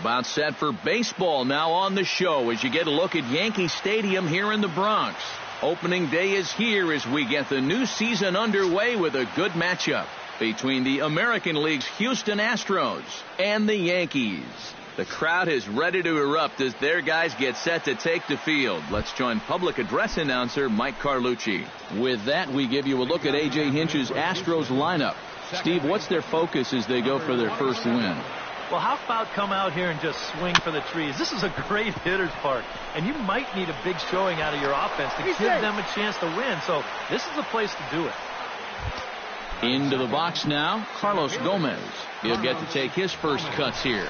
About set for baseball now on the show as you get a look at Yankee Stadium here in the Bronx. Opening day is here as we get the new season underway with a good matchup between the American League's Houston Astros and the Yankees. The crowd is ready to erupt as their guys get set to take the field. Let's join public address announcer Mike Carlucci. With that, we give you a look at A.J. Hinch's Astros lineup. Steve, what's their focus as they go for their first win? Well, how about come out here and just swing for the trees? This is a great hitter's park, and you might need a big showing out of your offense to give them a chance to win. So this is the place to do it. Into the box now, Carlos Gomez. He'll get to take his first cuts here.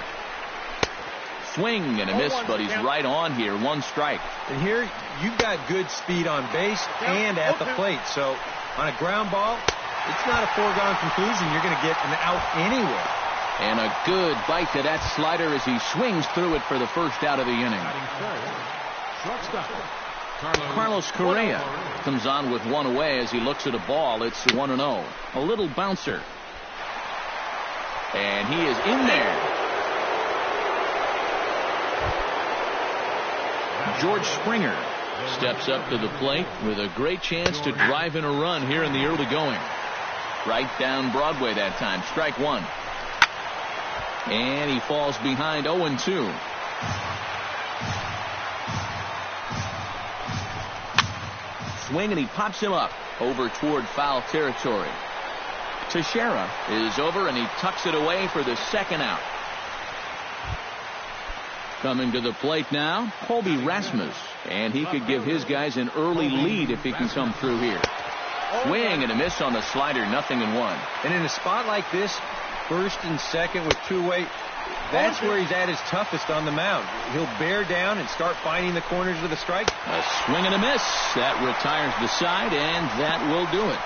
Swing and a miss, but he's right on here. One strike. And here you've got good speed on base and at the plate. So on a ground ball, it's not a foregone conclusion you're going to get an out anywhere. And a good bite to that slider as he swings through it for the first out of the inning. Carlos Correa comes on with one away as he looks at a ball. It's 1-0. A little bouncer. And he is in there. George Springer steps up to the plate with a great chance to drive in a run here in the early going. Right down Broadway that time. Strike one. And he falls behind 0-2. Swing and he pops him up over toward foul territory. Teixeira is over and he tucks it away for the second out. Coming to the plate now, Colby Rasmus. And he could give his guys an early lead if he can come through here. Swing and a miss on the slider, 0-1. And in a spot like this, first and second with two-way, that's where he's at his toughest on the mound. He'll bear down and start finding the corners of the strike. A swing and a miss. That retires the side, and that will do it.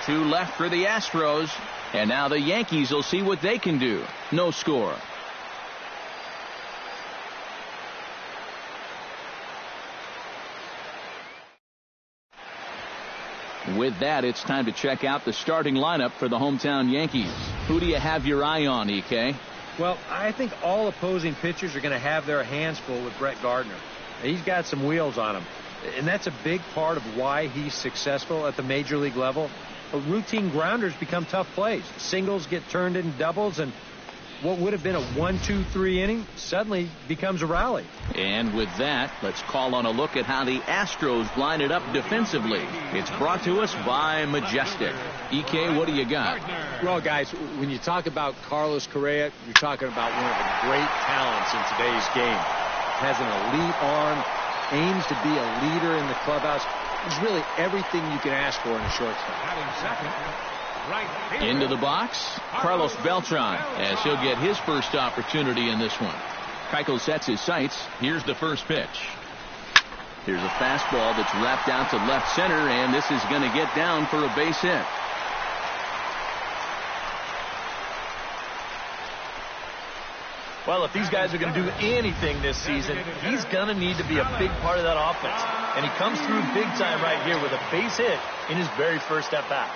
Two left for the Astros, and now the Yankees will see what they can do. No score. With that, it's time to check out the starting lineup for the hometown Yankees. Who do you have your eye on, EK? Well, I think all opposing pitchers are going to have their hands full with Brett Gardner. He's got some wheels on him, and that's a big part of why he's successful at the major league level. Routine grounders become tough plays. Singles get turned into doubles, and what would have been a 1-2-3 inning suddenly becomes a rally. And with that, let's call on a look at how the Astros line it up defensively. It's brought to us by Majestic. EK, what do you got? Well, guys, when you talk about Carlos Correa, you're talking about one of the great talents in today's game. Has an elite arm, aims to be a leader in the clubhouse. He's really everything you can ask for in a shortstop. Into the box, Carlos Beltran, as he'll get his first opportunity in this one. Keuchel sets his sights. Here's the first pitch. Here's a fastball that's wrapped out to left center, and this is going to get down for a base hit. Well, if these guys are going to do anything this season, he's going to need to be a big part of that offense. And he comes through big time right here with a base hit in his very first at bat.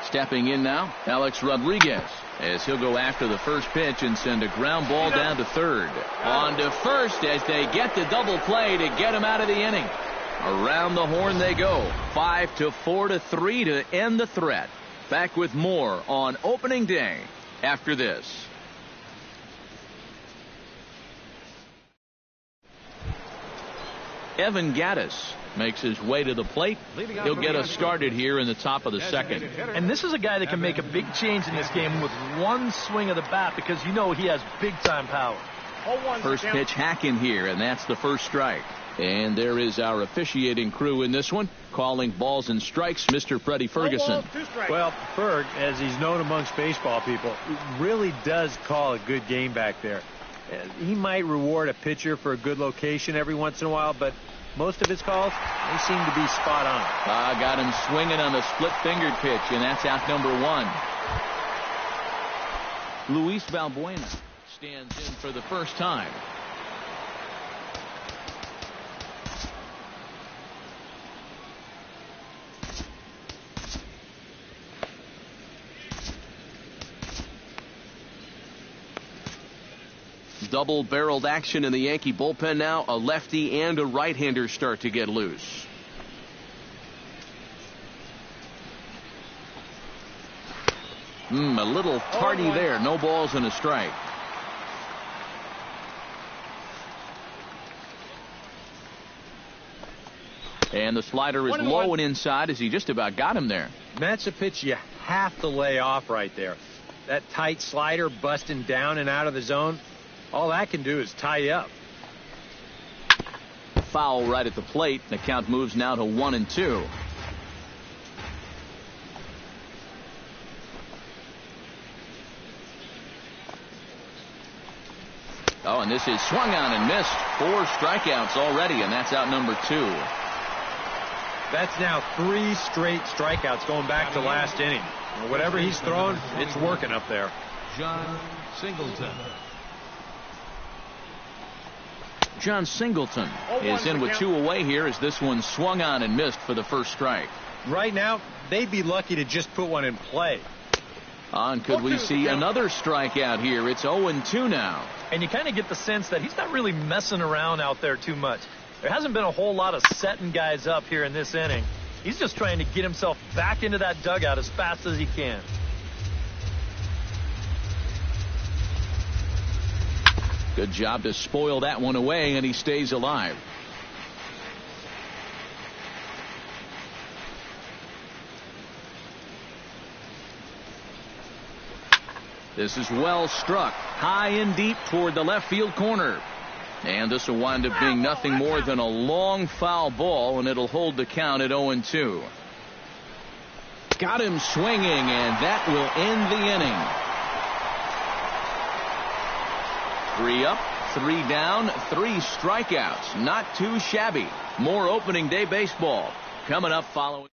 Stepping in now, Alex Rodriguez, as he'll go after the first pitch and send a ground ball down to third. On to first as they get the double play to get him out of the inning. Around the horn they go. 5-4-3 to end the threat. Back with more on opening day after this. Evan Gattis makes his way to the plate. He'll get us started here in the top of the second. And this is a guy that can make a big change in this game with one swing of the bat because you know he has big-time power. First pitch hack in here, and that's the first strike. And there is our officiating crew in this one, calling balls and strikes, Mr. Freddie Ferguson. Well, Ferg, as he's known amongst baseball people, really does call a good game back there. He might reward a pitcher for a good location every once in a while, but most of his calls, they seem to be spot on. Got him swinging on the split-fingered pitch, and that's out number one. Luis Valbuena stands in for the first time. Double-barreled action in the Yankee bullpen now. A lefty and a right-hander start to get loose. A little tardy there. No balls and a strike. And the slider is low and inside as he just about got him there. That's a pitch you have to lay off right there. That tight slider busting down and out of the zone, all that can do is tie you up. Foul right at the plate. The count moves now to 1-2. Oh, and this is swung on and missed. 4 strikeouts already, and that's out number 2. That's now 3 straight strikeouts going back to last inning. Whatever he's throwing, it's working up there. John Singleton is in with 2 away here as this one swung on and missed for the first strike. Right now, they'd be lucky to just put one in play. And could we see another strikeout here? It's 0-2 now. And you kind of get the sense that he's not really messing around out there too much. There hasn't been a whole lot of setting guys up here in this inning. He's just trying to get himself back into that dugout as fast as he can. Good job to spoil that one away, and he stays alive. This is well struck, high and deep toward the left field corner. And this will wind up being nothing more than a long foul ball, and it'll hold the count at 0-2. Got him swinging, and that will end the inning. 3 up, 3 down, 3 strikeouts. Not too shabby. More opening day baseball coming up following.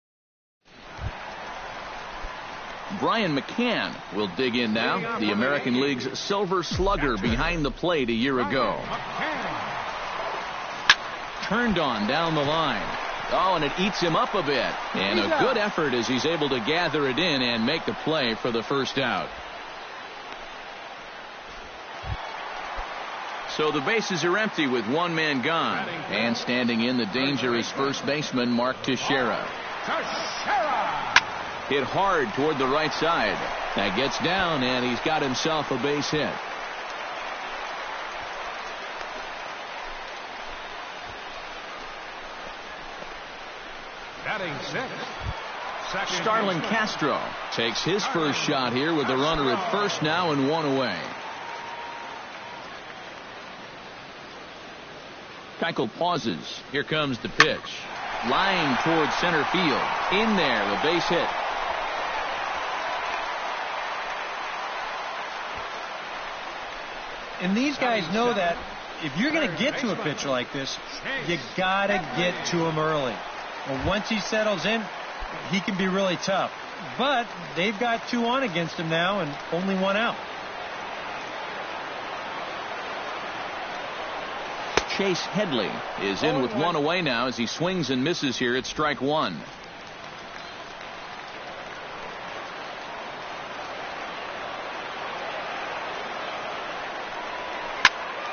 Brian McCann will dig in now. The American League's Silver Slugger behind the plate a year ago. Turned on down the line. Oh, and it eats him up a bit. And a good effort as he's able to gather it in and make the play for the first out. So the bases are empty with 1 man gone. And standing in the danger is first baseman Mark Teixeira. Hit hard toward the right side. That gets down, and he's got himself a base hit. Batting 6. Starlin Castro takes his first shot here with a runner at first now and 1 away. Keuchel pauses. Here comes the pitch. Lying towards center field. In there, a base hit. And these guys know that if you're going to get to a pitcher like this, you got to get to him early. Well, once he settles in, he can be really tough. But they've got 2 on against him now and only 1 out. Chase Headley is in with 1 away now as he swings and misses here at strike 1.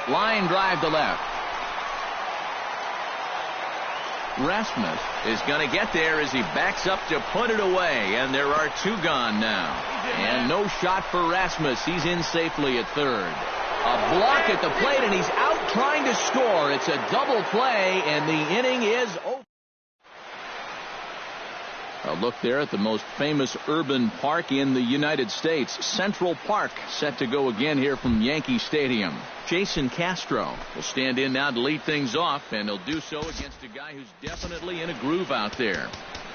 Line drive to left. Rasmus is going to get there as he backs up to put it away, and there are 2 gone now. And no shot for Rasmus. He's in safely at third. A block at the plate, and he's out trying to score. It's a double play, and the inning is over. A look there at the most famous urban park in the United States, Central Park, set to go again here from Yankee Stadium. Jason Castro will stand in now to lead things off, and he'll do so against a guy who's definitely in a groove out there.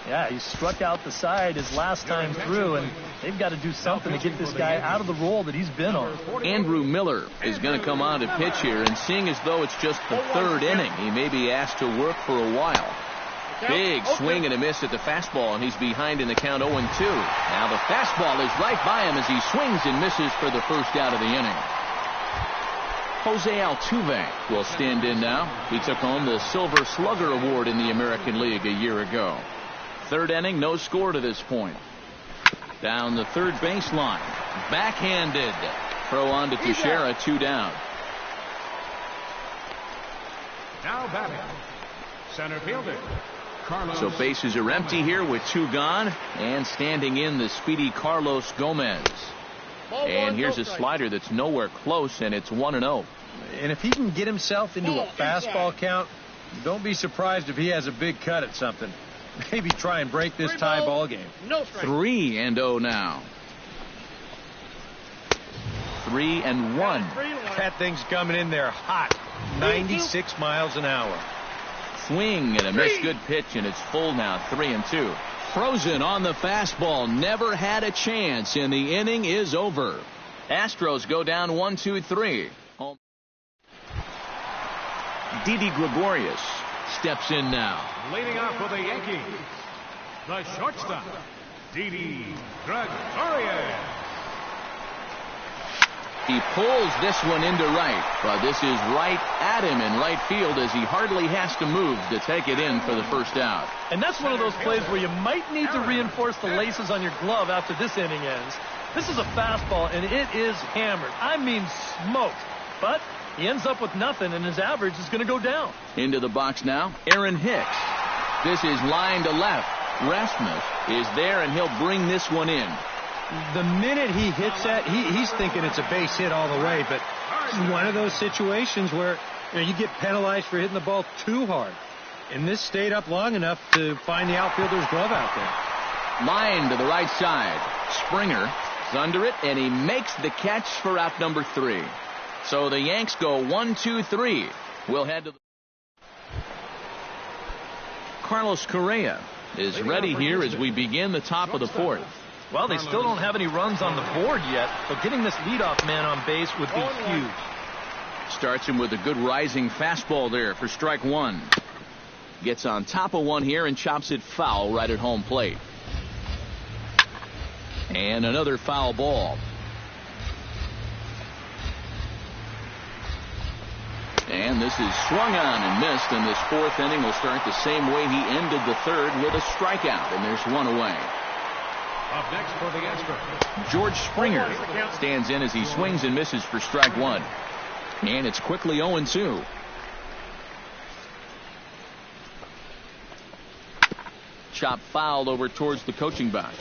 Yeah, he struck out the side his last time through, and they've got to do something to get this guy out of the role that he's been on. Andrew Miller is going to come on to pitch here, and seeing as though it's just the 3rd inning, he may be asked to work for a while. Big swing and a miss at the fastball, and he's behind in the count 0-2. Now the fastball is right by him as he swings and misses for the first out of the inning. Jose Altuve will stand in now. He took home the Silver Slugger Award in the American League a year ago. 3rd inning, no score to this point. Down the third baseline. Backhanded. Throw on to Teixeira, 2 down. Now batting, center fielder, Carlos. So bases are empty here with 2 gone, and standing in the speedy Carlos Gomez. And here's a slider that's nowhere close, and it's 1-0. And if he can get himself into a fastball count, don't be surprised if he has a big cut at something. Maybe try and break this tie ball game. 3-0 now. 3-1. That thing's coming in there hot. 96 miles an hour. Swing and a miss. Good pitch, and it's full now. 3-2. Frozen on the fastball. Never had a chance, and the inning is over. Astros go down 1-2-3. Didi Gregorius steps in now. Leading off for the Yankees, the shortstop, Didi Gregorius. He pulls this one into right, but this is right at him in right field as he hardly has to move to take it in for the first out. And that's one of those plays where you might need to reinforce the laces on your glove after this inning ends. This is a fastball, and it is hammered. I mean smoked. But he ends up with nothing, and his average is going to go down. Into the box now, Aaron Hicks. This is line to left. Rasmus is there, and he'll bring this one in. The minute he hits that, he's thinking it's a base hit all the way, but it's one of those situations where you get penalized for hitting the ball too hard. And this stayed up long enough to find the outfielder's glove out there. Line to the right side. Springer is under it, and he makes the catch for out number 3. So the Yanks go 1-2-3. We'll head to the... Carlos Correa is ready here as we begin the top of the 4th. Well, they still don't have any runs on the board yet, so getting this leadoff man on base would be huge. Starts him with a good rising fastball there for strike 1. Gets on top of one here and chops it foul right at home plate. And another foul ball. And this is swung on and missed, and this 4th inning will start the same way he ended the 3rd with a strikeout, and there's one away. Up next for the Astros, George Springer stands in as he swings and misses for strike 1. And it's quickly 0-2. Chop fouled over towards the coaching box.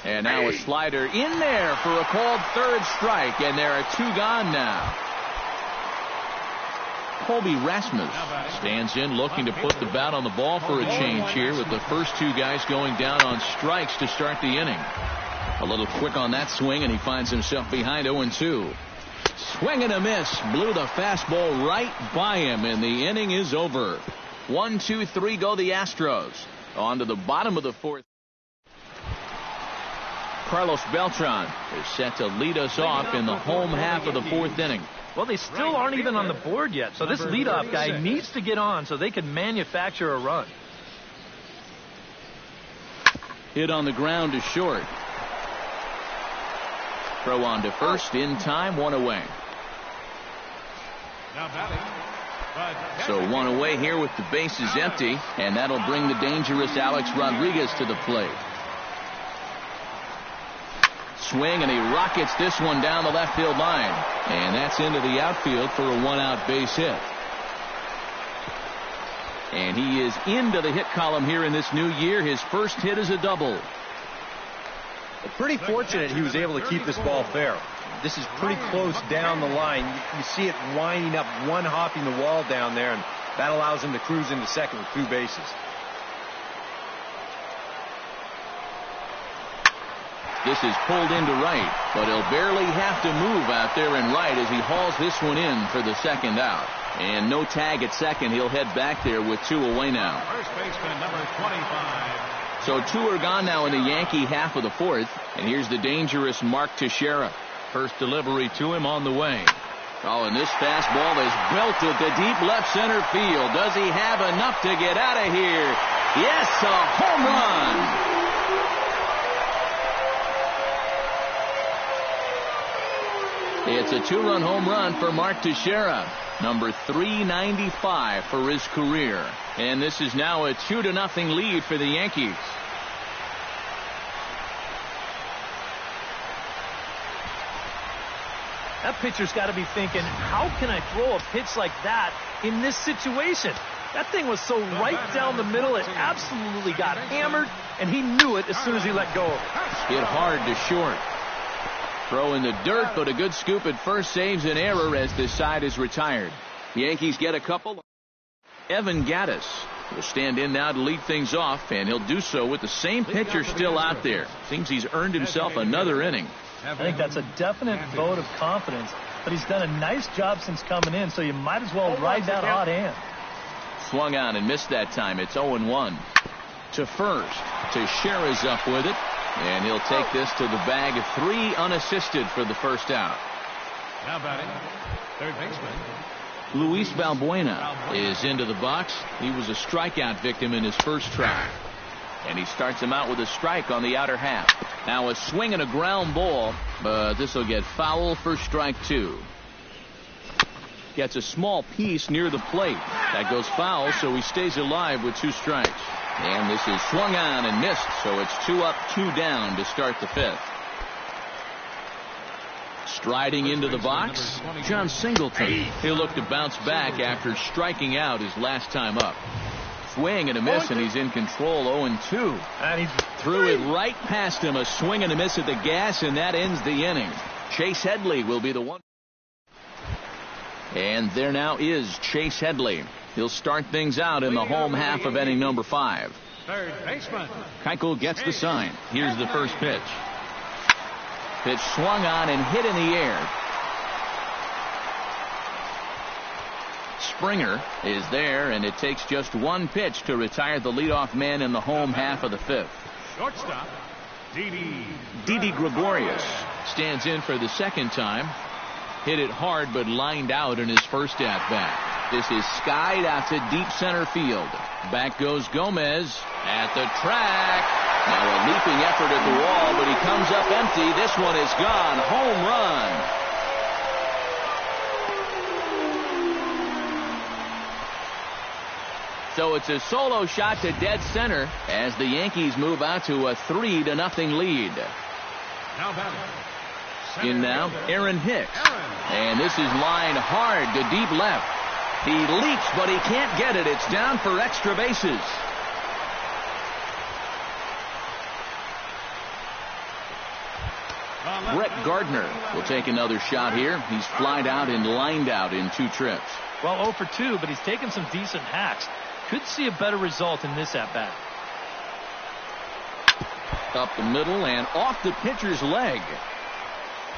And now a slider in there for a called 3rd strike, and there are 2 gone now. Colby Rasmus stands in looking to put the bat on the ball for a change here with the first 2 guys going down on strikes to start the inning. A little quick on that swing, and he finds himself behind 0-2. Swing and a miss. Blew the fastball right by him, and the inning is over. 1-2-3 go the Astros. On to the bottom of the 4th. Carlos Beltran is set to lead us off in the home half of the 4th inning. Well, they still aren't even on the board yet, so this leadoff guy needs to get on so they can manufacture a run. Hit on the ground to short. Throw on to first in time, 1 away. now batting. So 1 away here with the bases empty, and that'll bring the dangerous Alex Rodriguez to the plate. Swing, and he rockets this one down the left field line. And that's into the outfield for a 1-out base hit. And he is into the hit column here in this new year. His first hit is a double. Pretty fortunate he was able to keep this ball fair. This is pretty close down the line. You see it winding up, one hopping the wall down there, and that allows him to cruise into second with 2 bases. This is pulled into right, but he'll barely have to move out there in right as he hauls this one in for the 2nd out. And no tag at second. He'll head back there with 2 away now. First baseman number 25. So 2 are gone now in the Yankee half of the 4th. And here's the dangerous Mark Teixeira. First delivery to him on the way. Oh, and this fastball is belted to deep left center field. Does he have enough to get out of here? Yes, a home run. It's a 2-run home run for Mark Teixeira, number 395 for his career. And this is now a 2-0 lead for the Yankees. That pitcher's got to be thinking, how can I throw a pitch like that in this situation? That thing was so right down the middle, it absolutely got hammered, and he knew it as soon as he let go of it. Hit hard to short. Throw in the dirt, but a good scoop at first saves an error as this side is retired. The Yankees get a couple. Evan Gattis will stand in now to lead things off, and he'll do so with the same pitcher still out there. Seems he's earned himself another inning. I think that's a definite vote of confidence, but he's done a nice job since coming in, so you might as well ride that hot hand. Swung on and missed that time. It's 0-1. To first. Teixeira's up with it, and he'll take this to the bag of 3 unassisted for the first out. Now batting, third baseman Luis Valbuena is into the box. He was a strikeout victim in his first try. And he starts him out with a strike on the outer half. Now a swing and a ground ball, but this will get foul for strike 2. Gets a small piece near the plate. That goes foul, so he stays alive with 2 strikes. And this is swung on and missed, so it's 2 up, 2 down to start the 5th. Striding into the box, John Singleton. He'll look to bounce back after striking out his last time up. Swing and a miss, and he's in control. 0-2. And he threw it right past him. A swing and a miss at the gas, and that ends the inning. Chase Headley will be the one. And there now is Chase Headley. He'll start things out in the home half of inning number 5. third baseman Keuchel gets the sign. Here's the first pitch. Pitch swung on and hit in the air. Springer is there, and it takes just 1 pitch to retire the leadoff man in the home half of the 5th. shortstop Didi Gregorius stands in for the second time. Hit it hard, but lined out in his first at-bat. This is skied out to deep center field. Back goes Gomez at the track. Now a leaping effort at the wall, but he comes up empty. This one is gone. Home run. So it's a solo shot to dead center as the Yankees move out to a 3-0 lead. now batting In now, Aaron Hicks. And this is lined hard to deep left. He leaps, but he can't get it. It's down for extra bases. Brett Gardner will take another shot here. He's flied out and lined out in 2 trips. Well, 0 for 2, but he's taken some decent hacks. Could see a better result in this at-bat. Up the middle and off the pitcher's leg.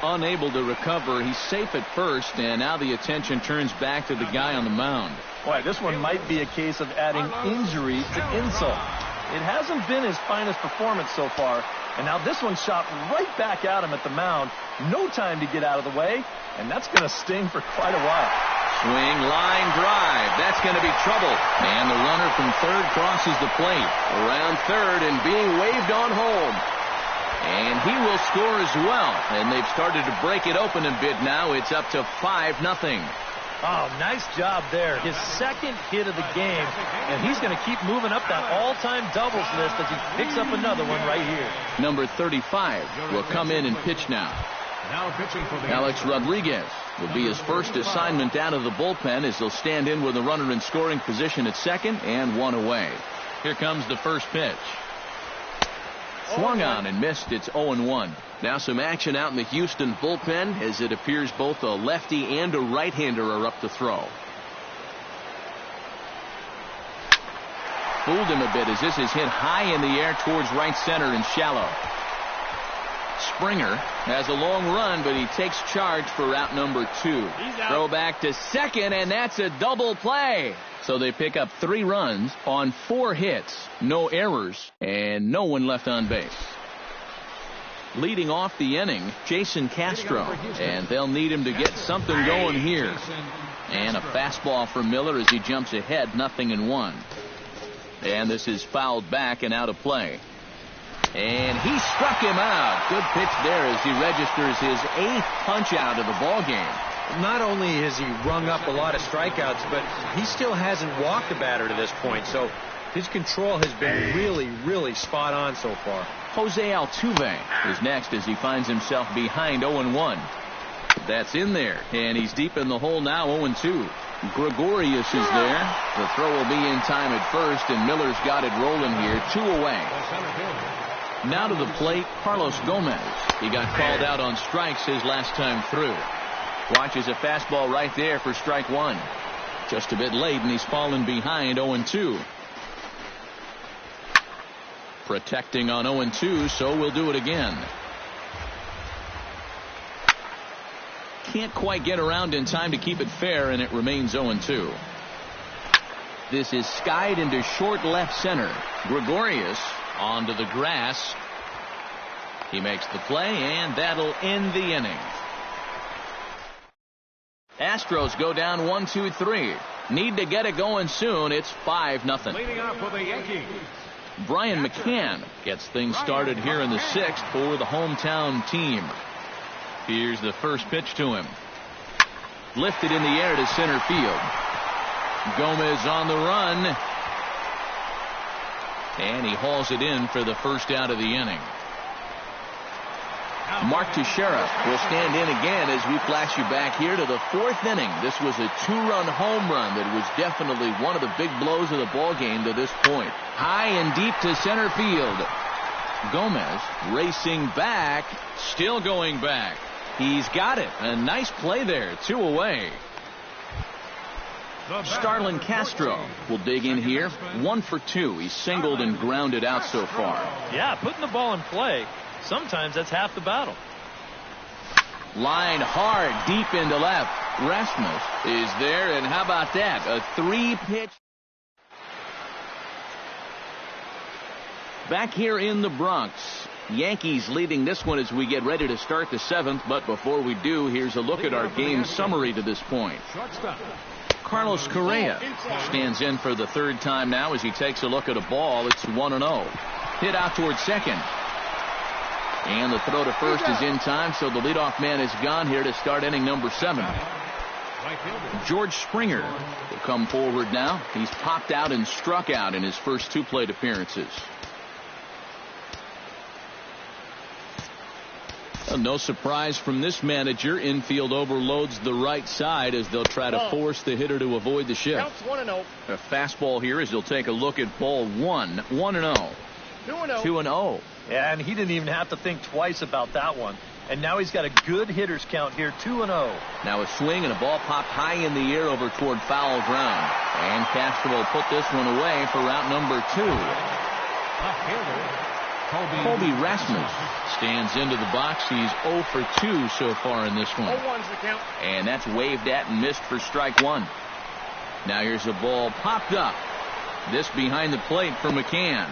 Unable to recover. He's safe at first, and now the attention turns back to the guy on the mound. Boy, this one might be a case of adding injury to insult. It hasn't been his finest performance so far, and now this one shot right back at him at the mound. No time to get out of the way, and that's going to sting for quite a while. Swing, line drive. That's going to be trouble. And the runner from third crosses the plate. Around third and being waved on home. And he will score as well. And they've started to break it open a bit now. It's up to 5-0. Oh, nice job there. His second hit of the game, and he's going to keep moving up that all-time doubles list as he picks up another one right here. Number 35 will come in and pitch now. Now pitching for the Alex Rodriguez will be his first assignment out of the bullpen as he'll stand in with a runner in scoring position at second and 1 away. Here comes the first pitch. Swung on and missed. It's 0-1. Now some action out in the Houston bullpen as it appears both a lefty and a right-hander are up to throw. Fooled him a bit as this is hit high in the air towards right center and shallow. Springer has a long run, but he takes charge for out number 2. Throw back to second, and that's a double play. So they pick up 3 runs on 4 hits, no errors, and no one left on base. Leading off the inning, Jason Castro, and they'll need him to get something going here. And a fastball from Miller as he jumps ahead, 0-1. And this is fouled back and out of play. And he struck him out. Good pitch there as he registers his 8th punch out of the ball game. Not only has he rung up a lot of strikeouts, but he still hasn't walked a batter to this point. So his control has been really, really spot on so far. Jose Altuve is next as he finds himself behind 0-1. That's in there, and he's deep in the hole now, 0-2. Gregorius is there. The throw will be in time at first, and Miller's got it rolling here, 2 away. Now to the plate, Carlos Gomez. He got called out on strikes his last time through. Watches a fastball right there for strike 1. Just a bit late, and he's fallen behind, 0-2. Protecting on 0-2, so we'll do it again. Can't quite get around in time to keep it fair, and it remains 0-2. This is skied into short left center. Gregorius onto the grass. He makes the play, and that'll end the inning. Astros go down 1-2-3. Need to get it going soon. It's 5-0. Leading off for the Yankees, Brian McCann gets things started here in the 6th for the hometown team. Here's the first pitch to him. Lifted in the air to center field. Gomez on the run. And he hauls it in for the first out of the inning. Mark Teixeira will stand in again as we flash you back here to the 4th inning. This was a 2-run home run that was definitely one of the big blows of the ball game to this point. High and deep to center field. Gomez racing back, still going back. He's got it. A nice play there. 2 away. Starlin Castro will dig in here. 1 for 2. He's singled and grounded out so far. Yeah, putting the ball in play, sometimes that's half the battle. Line hard deep into left. Rasmus is there, and how about that? A 3-pitch. Back here in the Bronx. Yankees leading this one as we get ready to start the 7th. But before we do, here's a look at our game summary to this point. Carlos Correa stands in for the 3rd time now as he takes a look at a ball. It's 1-0. Hit out towards second. And the throw to first is in time, so the leadoff man is gone here to start inning number 7. George Springer will come forward now. He's popped out and struck out in his first 2 plate appearances. No surprise from this manager. Infield overloads the right side as they'll try to force the hitter to avoid the shift. 1-0. A fastball here as they'll take a look at ball 1. 1-0. 2-0. Yeah, and he didn't even have to think twice about that one. And now he's got a good hitter's count here, 2-0. Now a swing and a ball popped high in the air over toward foul ground. And Castro will put this one away for route number 2. Colby Rasmus stands into the box. He's 0 for 2 so far in this one. 0-1's the count. And that's waved at and missed for strike 1. Now here's a ball popped up. This behind the plate for McCann.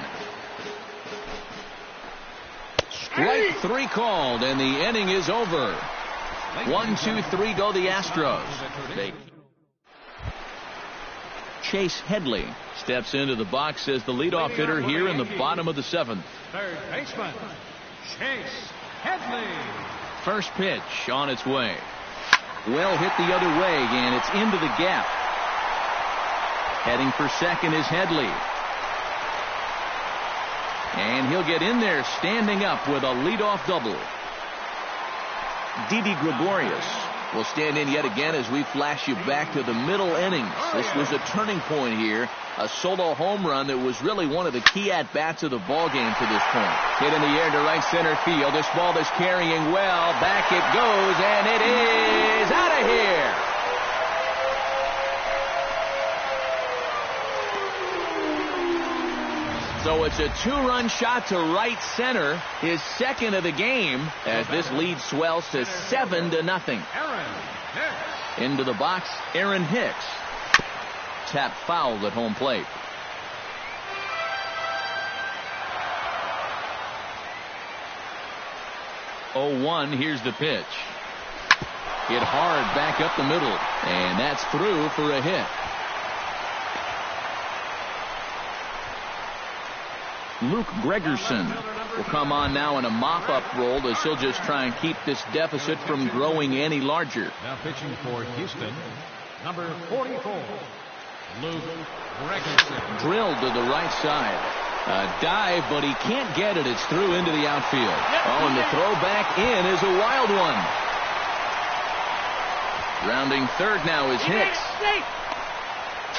Strike 3 called, and the inning is over. 1-2-3 go the Astros. Chase Headley steps into the box as the leadoff hitter here in the bottom of the 7th. third baseman, Chase Headley. First pitch on its way. Well hit the other way, and it's into the gap. Heading for second is Headley. And he'll get in there standing up with a leadoff double. Didi Gregorius will stand in yet again as we flash you back to the middle innings. This was a turning point here. A solo home run that was really one of the key at-bats of the ball game to this point. Hit in the air to right center field. This ball is carrying well. Back it goes, and it is out of here. So it's a 2-run shot to right center, his second of the game, as this lead swells to 7-0. Into the box, Aaron Hicks. Tap fouled at home plate. Oh, 1, here's the pitch. Hit hard back up the middle, and that's through for a hit. Luke Gregerson will come on now in a mop-up role as he'll just try and keep this deficit from growing any larger. Now pitching for Houston, number 44, Luke Gregerson. Drilled to the right side. A dive, but he can't get it. It's through into the outfield. Oh, and the throw back in is a wild one. Rounding third now is Hicks.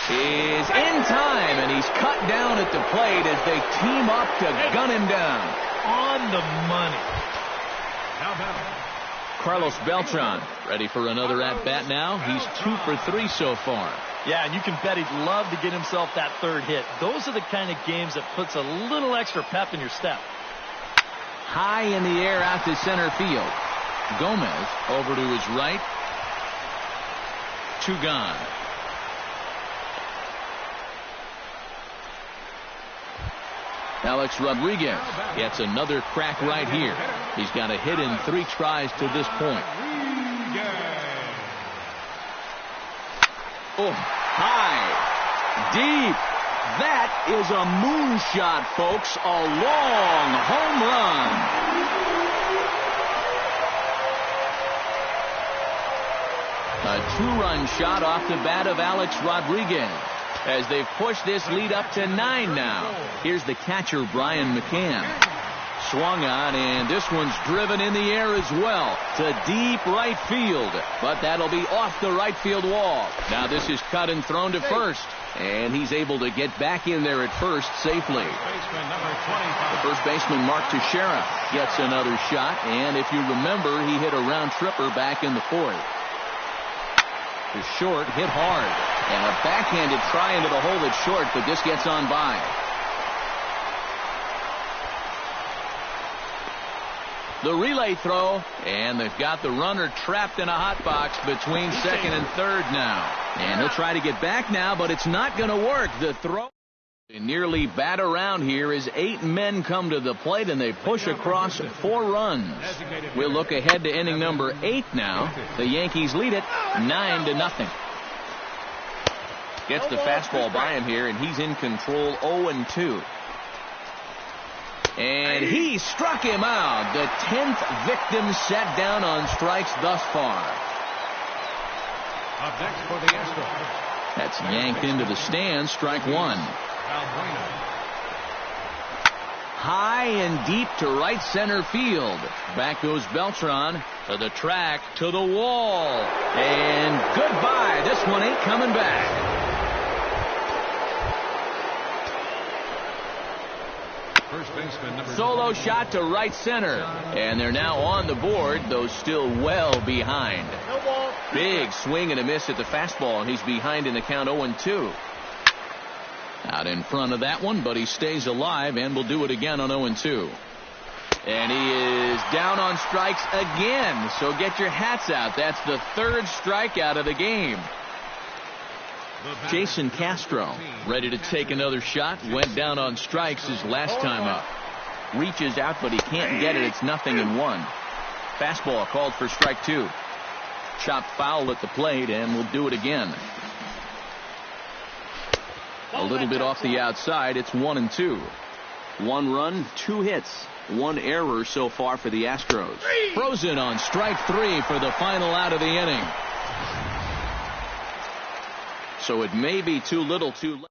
Is in time, and he's cut down at the plate as they team up to gun him down. On the money. Carlos Beltran ready for another at-bat now. He's 2 for 3 so far. Yeah, and you can bet he'd love to get himself that third hit. Those are the kind of games that puts a little extra pep in your step. High in the air out to center field. Gomez over to his right. 2 gone. Alex Rodriguez gets another crack right here. He's got a hit in 3 tries to this point. Oh, high, deep. That is a moonshot, folks. A long home run. A 2-run shot off the bat of Alex Rodriguez as they've pushed this lead up to 9 now. Here's the catcher, Brian McCann. Swung on, and this one's driven in the air as well to deep right field. But that'll be off the right field wall. Now this is cut and thrown to first. And he's able to get back in there at first safely. The first baseman, Mark Teixeira, gets another shot. And if you remember, he hit a round tripper back in the 4th. The short hit hard. And a backhanded try into the hole that's short, but this gets on by. The relay throw, and they've got the runner trapped in a hot box between second and third now. And he'll try to get back now, but it's not going to work. The throw nearly bat around here as 8 men come to the plate, and they push across 4 runs. We'll look ahead to inning number 8 now. The Yankees lead it 9-0. Gets the fastball by him here, and he's in control 0-2. And he struck him out. The 10th victim set down on strikes thus far. Up next for the Astros. That's yanked into the stands. Strike 1. High and deep to right center field. Back goes Beltran to the track, to the wall. And goodbye. This one ain't coming back. First baseman, number Solo shot to right center. And they're now on the board, though still well behind. Big swing and a miss at the fastball, and he's behind in the count 0-2. Out in front of that one, but he stays alive and will do it again on 0-2. And he is down on strikes again. So get your hats out. That's the 3rd strikeout of the game. Jason Castro ready to take another shot. Went down on strikes his last time up. Reaches out, but he can't get it. It's 0-1. Fastball called for strike 2. Chopped foul at the plate, and we'll do it again. A little bit off the outside. It's 1-2. 1 run, 2 hits, 1 error so far for the Astros. Frozen on strike 3 for the final out of the inning. So it may be too little too late.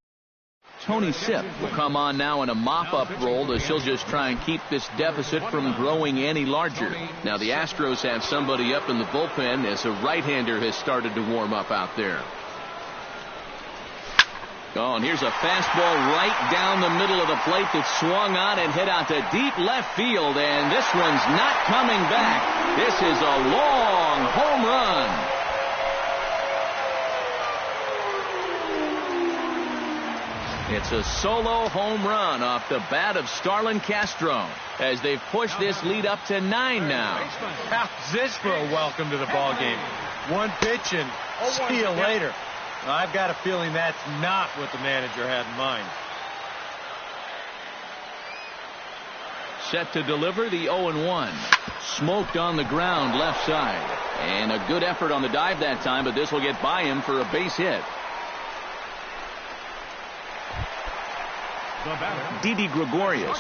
Tony Sipp will come on now in a mop-up role as he'll just try and keep this deficit from growing any larger. Now the Astros have somebody up in the bullpen as a right-hander has started to warm up out there. Oh, and here's a fastball right down the middle of the plate that swung on and hit out to deep left field, and this one's not coming back. This is a long home run. It's a solo home run off the bat of Starlin Castro as they've pushed this lead up to 9 now. How's this for a welcome to the ball game? 1 pitch and see you later. I've got a feeling that's not what the manager had in mind. Set to deliver the 0-1. Smoked on the ground left side. And a good effort on the dive that time, but this will get by him for a base hit. Didi Gregorius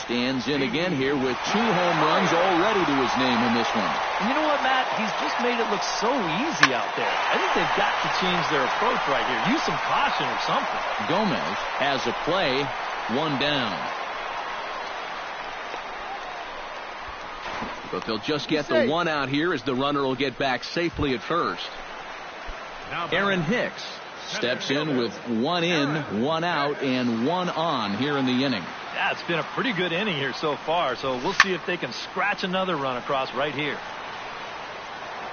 stands in again here with 2 home runs already to his name in this one. And you know what, Matt? He's just made it look so easy out there. I think they've got to change their approach right here. Use some caution or something. Gomez has a play, 1 down. But they'll just get the 1 out here as the runner will get back safely at first. Aaron Hicks steps in with 1 in, 1 out, and 1 on here in the inning. Yeah, it's been a pretty good inning here so far, so we'll see if they can scratch another run across right here.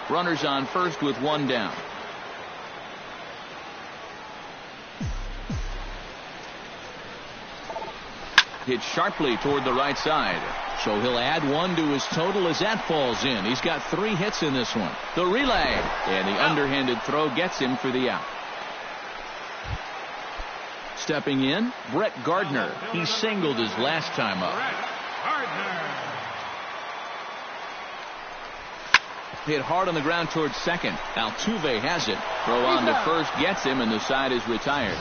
Runners on first with 1 down. Hit sharply toward the right side. So he'll add 1 to his total as that falls in. He's got 3 hits in this one. The relay. And the underhanded throw gets him for the out. Stepping in, Brett Gardner. He singled his last time up. Hit hard on the ground towards second. Altuve has it. Throw on to first gets him, and the side is retired.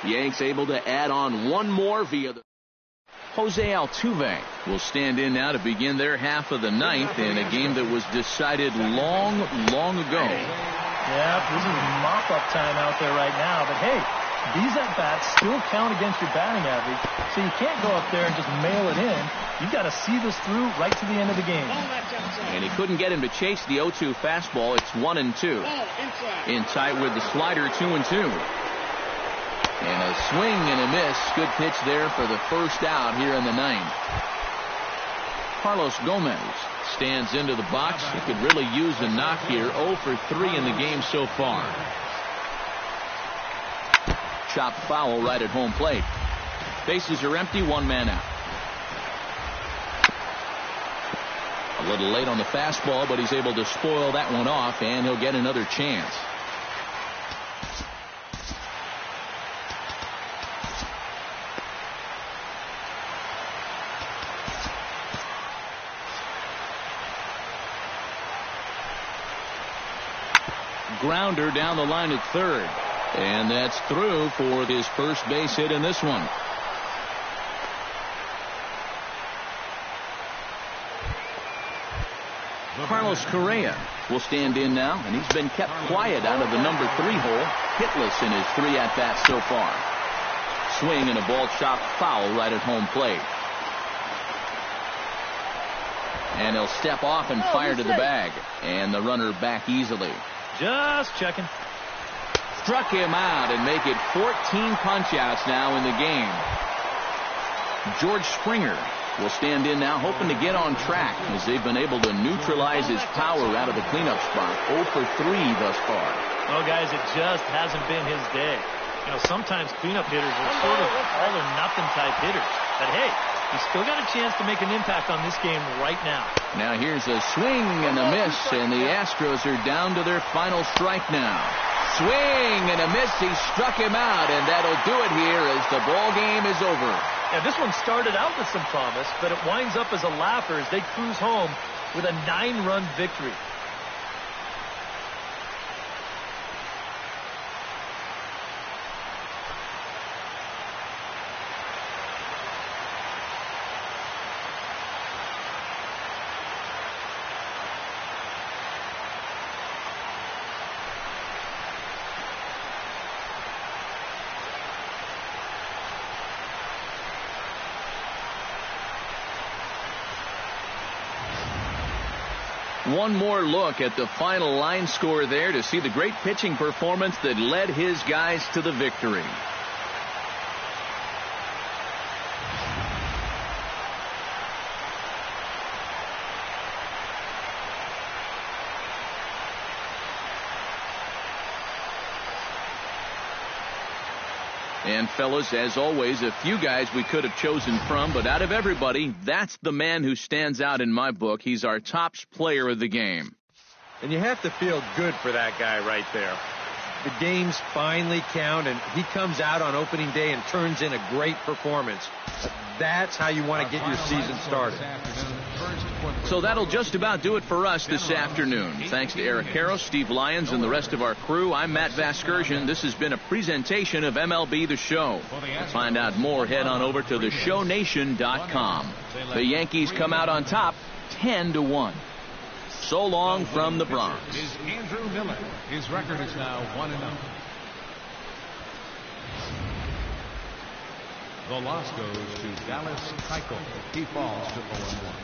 Yanks able to add on 1 more via the... Jose Altuve will stand in now to begin their half of the 9th in a game that was decided long ago. Yeah, this is mop-up time out there right now, but hey, these at-bats still count against your batting average, so you can't go up there and just mail it in. You've got to see this through right to the end of the game. And he couldn't get him to chase the 0-2 fastball. It's 1-2. In tight with the slider, 2-2. And a swing and a miss. Good pitch there for the first out here in the 9th. Carlos Gomez stands into the box. He could really use a knock here. 0 for 3 in the game so far. Chopped foul right at home plate. Bases are empty. 1 man out. A little late on the fastball, but he's able to spoil that one off, and he'll get another chance. Grounder down the line at third. And that's through for his first base hit in this one. Carlos Correa will stand in now, and he's been kept quiet out of the number 3 hole. Hitless in his 3 at-bats so far. Swing and a ball chopped foul right at home plate. And he'll step off and fire to the bag. And the runner back easily. Just checking. Struck him out and make it 14 punch-outs now in the game. George Springer will stand in now, hoping to get on track as they've been able to neutralize his power out of the cleanup spot. 0 for 3 thus far. Well, guys, it just hasn't been his day. You know, sometimes cleanup hitters are sort of all-or-nothing type hitters. But hey, he's still got a chance to make an impact on this game right now. Now here's a swing and a miss, and the Astros are down to their final strike now. Swing and a miss. He struck him out, and that'll do it here as the ball game is over. Yeah, this one started out with some promise, but it winds up as a laugher as they cruise home with a 9-run victory. One more look at the final line score there to see the great pitching performance that led his guys to the victory. And fellas, as always, a few guys we could have chosen from, but out of everybody, that's the man who stands out in my book. He's our top player of the game. And you have to feel good for that guy right there. The games finally count, and he comes out on opening day and turns in a great performance. That's how you want to get your season started. So that'll just about do it for us this afternoon. Thanks to Eric Karros, Steve Lyons, and the rest of our crew. I'm Matt Vasgersian. This has been a presentation of MLB The Show. To find out more, head on over to theshownation.com. The Yankees come out on top 10-1. So long from the Bronx. Is Andrew Miller. His record is now 1-0. The loss goes to Dallas Keuchel. He falls to 0-1.